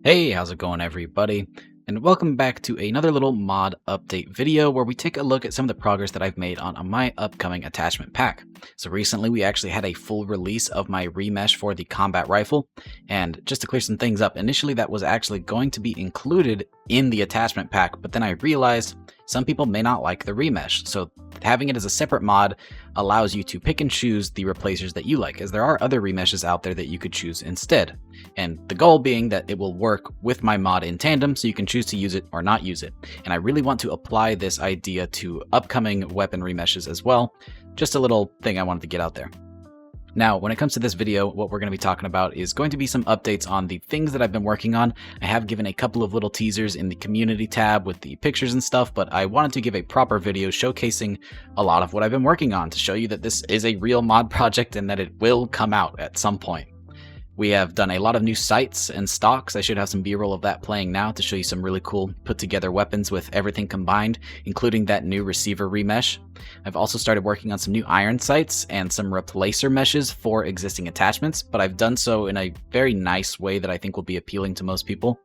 Hey, how's it going everybody? And welcome back to another little mod update video where we take a look at some of the progress that I've made on my upcoming attachment pack. So recently we actually had a full release of my remesh for the combat rifle, and just to clear some things up, initially that was actually going to be included in the attachment pack, but then I realized some people may not like the remesh, so having it as a separate mod allows you to pick and choose the replacers that you like, as there are other remeshes out there that you could choose instead. And the goal being that it will work with my mod in tandem, so you can choose to use it or not use it. And I really want to apply this idea to upcoming weapon remeshes as well. Just a little thing I wanted to get out there. Now, when it comes to this video, what we're going to be talking about is going to be some updates on the things that I've been working on. I have given a couple of little teasers in the community tab with the pictures and stuff, but I wanted to give a proper video showcasing a lot of what I've been working on to show you that this is a real mod project and that it will come out at some point. We have done a lot of new sights and stocks. I should have some b-roll of that playing now to show you some really cool put together weapons with everything combined, including that new receiver remesh. I've also started working on some new iron sights and some replacer meshes for existing attachments, but I've done so in a very nice way that I think will be appealing to most people.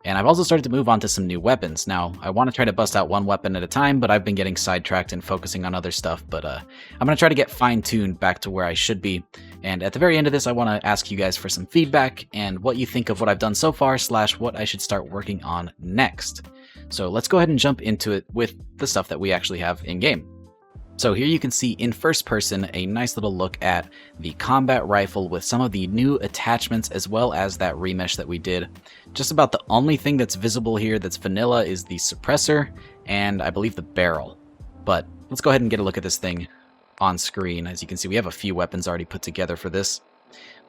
And I've also started to move on to some new weapons. Now, I want to try to bust out one weapon at a time, but I've been getting sidetracked and focusing on other stuff. But I'm going to try to get fine-tuned back to where I should be. And at the very end of this, I want to ask you guys for some feedback and what you think of what I've done so far, / what I should start working on next. So let's go ahead and jump into it with the stuff that we actually have in-game. So here you can see in first person a nice little look at the combat rifle with some of the new attachments as well as that remesh that we did. Just about the only thing that's visible here that's vanilla is the suppressor and I believe the barrel. But let's go ahead and get a look at this thing on screen. As you can see, we have a few weapons already put together for this.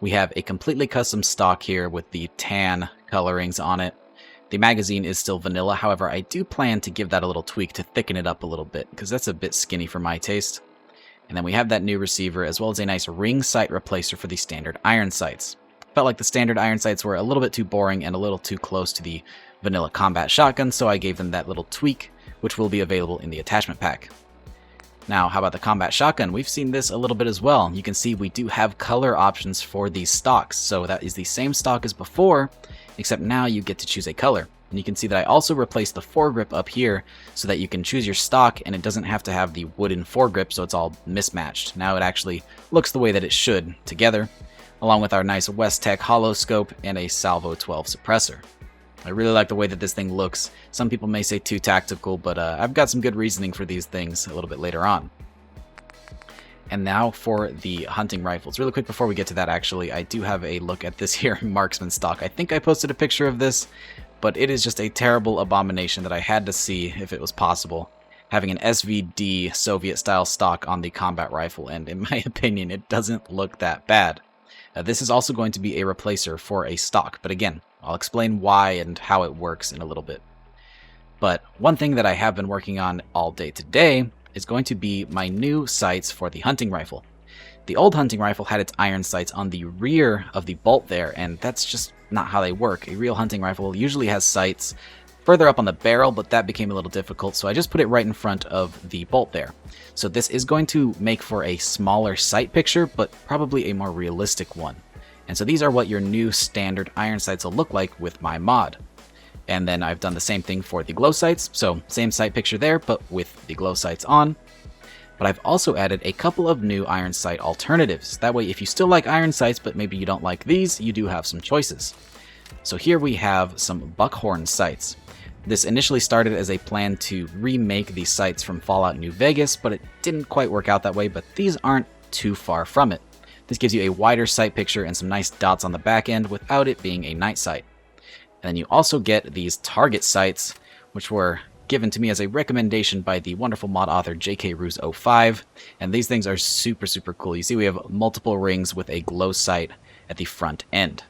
We have a completely custom stock here with the tan colorings on it. The magazine is still vanilla, however, I do plan to give that a little tweak to thicken it up a little bit, because that's a bit skinny for my taste. And then we have that new receiver, as well as a nice ring sight replacer for the standard iron sights. Felt like the standard iron sights were a little bit too boring and a little too close to the vanilla combat shotgun, so I gave them that little tweak, which will be available in the attachment pack. Now, how about the combat shotgun? We've seen this a little bit as well. You can see we do have color options for these stocks, so that is the same stock as before, except now you get to choose a color. And you can see that I also replaced the foregrip up here so that you can choose your stock and it doesn't have to have the wooden foregrip, so it's all mismatched. Now it actually looks the way that it should together, along with our nice West-Tech hollow scope and a Salvo 12 suppressor. I really like the way that this thing looks. Some people may say too tactical, but I've got some good reasoning for these things a little bit later on. And now for the hunting rifles. Really quick before we get to that, actually, I do have a look at this here marksman stock. I think I posted a picture of this, but it is just a terrible abomination that I had to see if it was possible. Having an SVD Soviet-style stock on the combat rifle, and in my opinion, it doesn't look that bad. This is also going to be a replacer for a stock, but again, I'll explain why and how it works in a little bit. But one thing that I have been working on all day today is going to be my new sights for the hunting rifle. The old hunting rifle had its iron sights on the rear of the bolt there, and that's just not how they work. A real hunting rifle usually has sights further up on the barrel, but that became a little difficult, so I just put it right in front of the bolt there. So this is going to make for a smaller sight picture, but probably a more realistic one. And so these are what your new standard iron sights will look like with my mod. And then I've done the same thing for the glow sights, so same sight picture there, but with the glow sights on. But I've also added a couple of new iron sight alternatives. That way, if you still like iron sights, but maybe you don't like these, you do have some choices. So here we have some buckhorn sights. This initially started as a plan to remake these sights from Fallout New Vegas, but it didn't quite work out that way, but these aren't too far from it. This gives you a wider sight picture and some nice dots on the back end without it being a night sight. And then you also get these target sights, which were given to me as a recommendation by the wonderful mod author JK Ruse 05, and these things are super cool. You see we have multiple rings with a glow sight at the front end.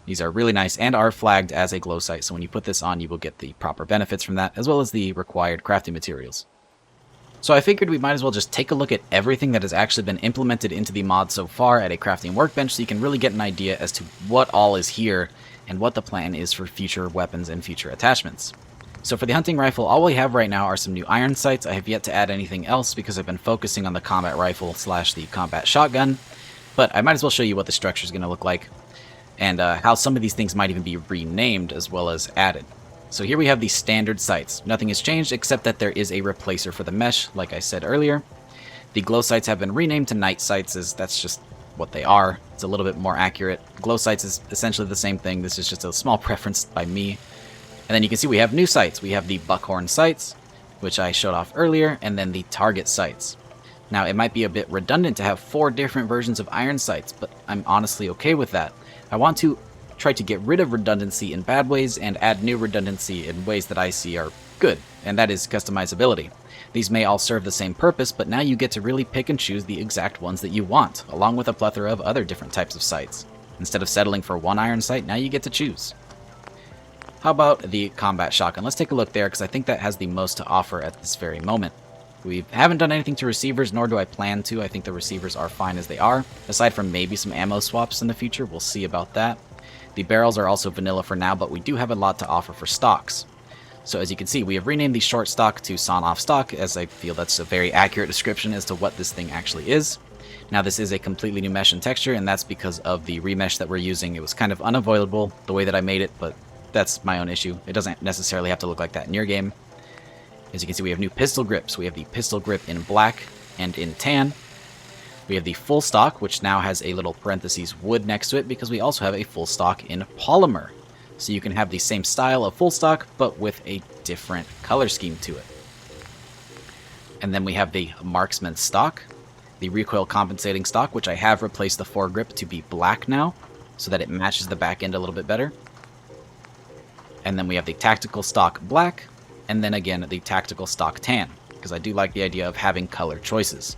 These are really nice and are flagged as a glow sight, so when you put this on you will get the proper benefits from that, as well as the required crafting materials. So I figured we might as well just take a look at everything that has actually been implemented into the mod so far at a crafting workbench, so you can really get an idea as to what all is here and what the plan is for future weapons and future attachments. So for the hunting rifle, all we have right now are some new iron sights. I have yet to add anything else because I've been focusing on the combat rifle / the combat shotgun, but I might as well show you what the structure is going to look like. and how some of these things might even be renamed as well as added. So here we have the standard sights. Nothing has changed except that there is a replacer for the mesh, like I said earlier. The glow sights have been renamed to night sights, as that's just what they are. It's a little bit more accurate. Glow sights is essentially the same thing. This is just a small preference by me. And then you can see we have new sights. We have the buckhorn sights, which I showed off earlier, and then the target sights. Now, it might be a bit redundant to have 4 different versions of iron sights, but I'm honestly okay with that. I want to try to get rid of redundancy in bad ways and add new redundancy in ways that I see are good, and that is customizability. These may all serve the same purpose, but now you get to really pick and choose the exact ones that you want, along with a plethora of other different types of sights. Instead of settling for one iron sight, now you get to choose. How about the combat shotgun? Let's take a look there, because I think that has the most to offer at this very moment. We haven't done anything to receivers, nor do I plan to. I think the receivers are fine as they are, aside from maybe some ammo swaps in the future. We'll see about that. The barrels are also vanilla for now, but we do have a lot to offer for stocks. So as you can see, we have renamed the short stock to sawn-off stock, as I feel that's a very accurate description as to what this thing actually is. Now this is a completely new mesh and texture, and that's because of the remesh that we're using. It was kind of unavoidable the way that I made it, but that's my own issue. It doesn't necessarily have to look like that in your game. As you can see, we have new pistol grips. We have the pistol grip in black and in tan. We have the full stock, which now has a little parentheses wood next to it because we also have a full stock in polymer. So you can have the same style of full stock, but with a different color scheme to it. And then we have the marksman stock, the recoil compensating stock, which I have replaced the foregrip to be black now, so that it matches the back end a little bit better. And then we have the tactical stock black, and then again the tactical stock tan, because I do like the idea of having color choices.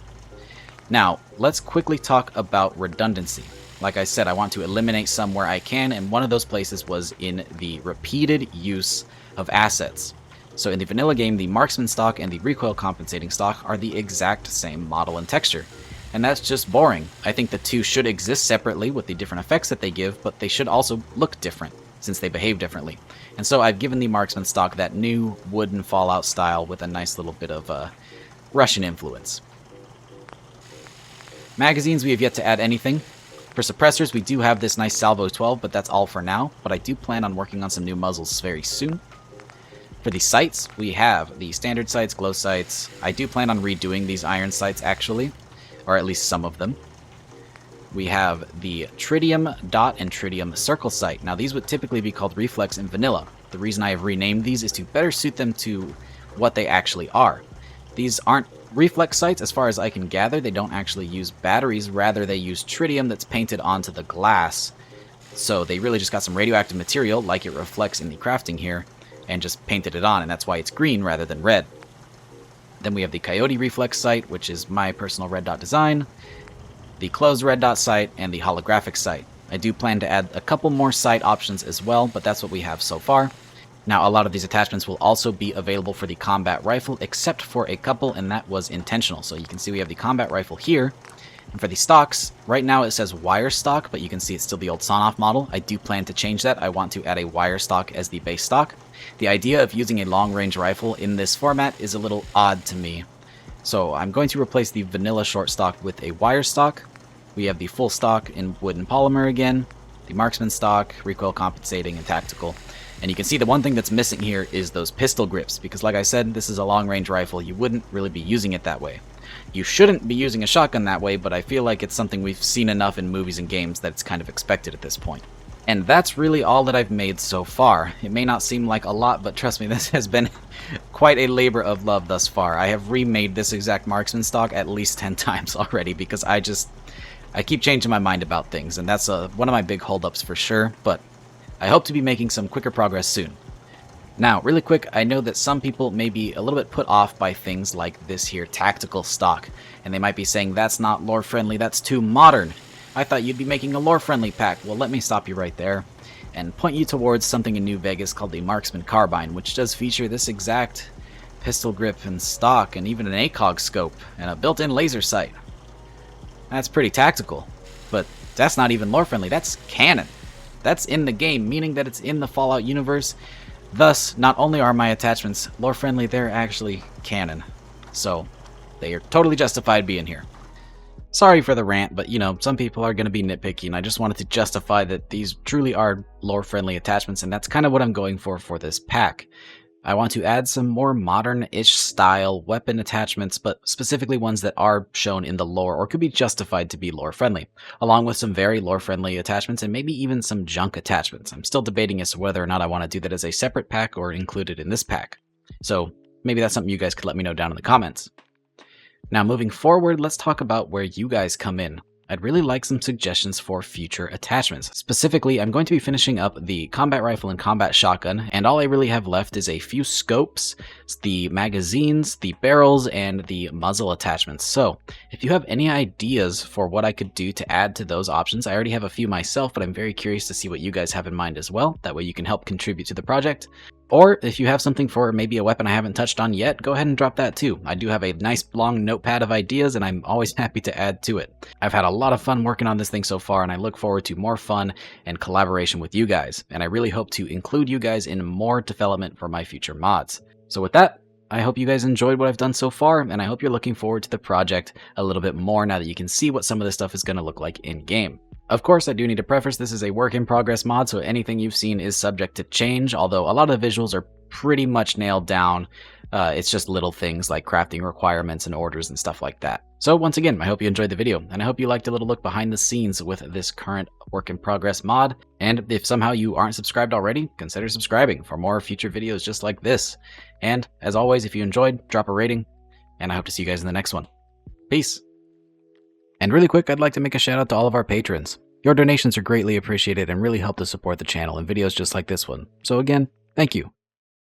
Now, let's quickly talk about redundancy. Like I said, I want to eliminate some where I can, and one of those places was in the repeated use of assets. So in the vanilla game, the marksman stock and the recoil compensating stock are the exact same model and texture. And that's just boring. I think the two should exist separately with the different effects that they give, but they should also look different, since they behave differently. And so I've given the marksman stock that new wooden Fallout style with a nice little bit of Russian influence. Magazines, we have yet to add anything. For suppressors, we do have this nice Salvo 12, but that's all for now. But I do plan on working on some new muzzles very soon. For the sights, we have the standard sights, glow sights. I do plan on redoing these iron sights, actually, or at least some of them. We have the tritium dot and tritium circle sight. Now, these would typically be called reflex in vanilla. The reason I have renamed these is to better suit them to what they actually are. These aren't reflex sights, as far as I can gather. They don't actually use batteries, rather they use tritium that's painted onto the glass. So they really just got some radioactive material, like it reflects in the crafting here, and just painted it on, and that's why it's green rather than red. Then we have the coyote reflex sight, which is my personal red dot design, the closed red dot sight, and the holographic sight. I do plan to add a couple more sight options as well, but that's what we have so far. Now, a lot of these attachments will also be available for the combat rifle, except for a couple, and that was intentional. So you can see we have the combat rifle here. And for the stocks, right now it says wire stock, but you can see it's still the old sawn-off model. I do plan to change that. I want to add a wire stock as the base stock. The idea of using a long-range rifle in this format is a little odd to me. So I'm going to replace the vanilla short stock with a wire stock. We have the full stock in wood and polymer again, the marksman stock, recoil compensating, and tactical. And you can see the one thing that's missing here is those pistol grips, because like I said, this is a long-range rifle. You wouldn't really be using it that way. You shouldn't be using a shotgun that way, but I feel like it's something we've seen enough in movies and games that it's kind of expected at this point. And that's really all that I've made so far. It may not seem like a lot, but trust me, this has been quite a labor of love thus far. I have remade this exact marksman stock at least 10 times already, because I keep changing my mind about things, and that's one of my big holdups for sure, but I hope to be making some quicker progress soon. Now, really quick, I know that some people may be a little bit put off by things like this here tactical stock, and they might be saying that's not lore friendly, that's too modern. I thought you'd be making a lore friendly pack. Well, let me stop you right there and point you towards something in New Vegas called the Marksman Carbine, which does feature this exact pistol grip and stock and even an ACOG scope and a built-in laser sight. That's pretty tactical, but that's not even lore friendly, that's canon. That's in the game, meaning that it's in the Fallout universe. Thus, not only are my attachments lore-friendly, they're actually canon. So, they are totally justified being here. Sorry for the rant, but some people are going to be nitpicky, and I just wanted to justify that these truly are lore-friendly attachments, and that's kind of what I'm going for this pack. I want to add some more modern-ish style weapon attachments, but specifically ones that are shown in the lore or could be justified to be lore-friendly, along with some very lore-friendly attachments and maybe even some junk attachments. I'm still debating as to whether or not I want to do that as a separate pack or included in this pack. So maybe that's something you guys could let me know down in the comments. Now moving forward, let's talk about where you guys come in. I'd really like some suggestions for future attachments. Specifically, I'm going to be finishing up the combat rifle and combat shotgun, and all I really have left is a few scopes, the magazines, the barrels, and the muzzle attachments. So, if you have any ideas for what I could do to add to those options, I already have a few myself, but I'm very curious to see what you guys have in mind as well. That way you can help contribute to the project. Or if you have something for maybe a weapon I haven't touched on yet, go ahead and drop that too. I do have a nice long notepad of ideas, and I'm always happy to add to it. I've had a lot of fun working on this thing so far, and I look forward to more fun and collaboration with you guys, and I really hope to include you guys in more development for my future mods. So with that, I hope you guys enjoyed what I've done so far, and I hope you're looking forward to the project a little bit more now that you can see what some of this stuff is going to look like in-game. Of course, I do need to preface this is a work-in-progress mod, so anything you've seen is subject to change, although a lot of the visuals are pretty much nailed down. It's just little things like crafting requirements and orders and stuff like that. So once again, I hope you enjoyed the video, and I hope you liked a little look behind the scenes with this current work-in-progress mod. And if somehow you aren't subscribed already, consider subscribing for more future videos just like this. And as always, if you enjoyed, drop a rating, and I hope to see you guys in the next one. Peace! And really quick, I'd like to make a shout out to all of our patrons. Your donations are greatly appreciated and really help to support the channel and videos just like this one. So again, thank you.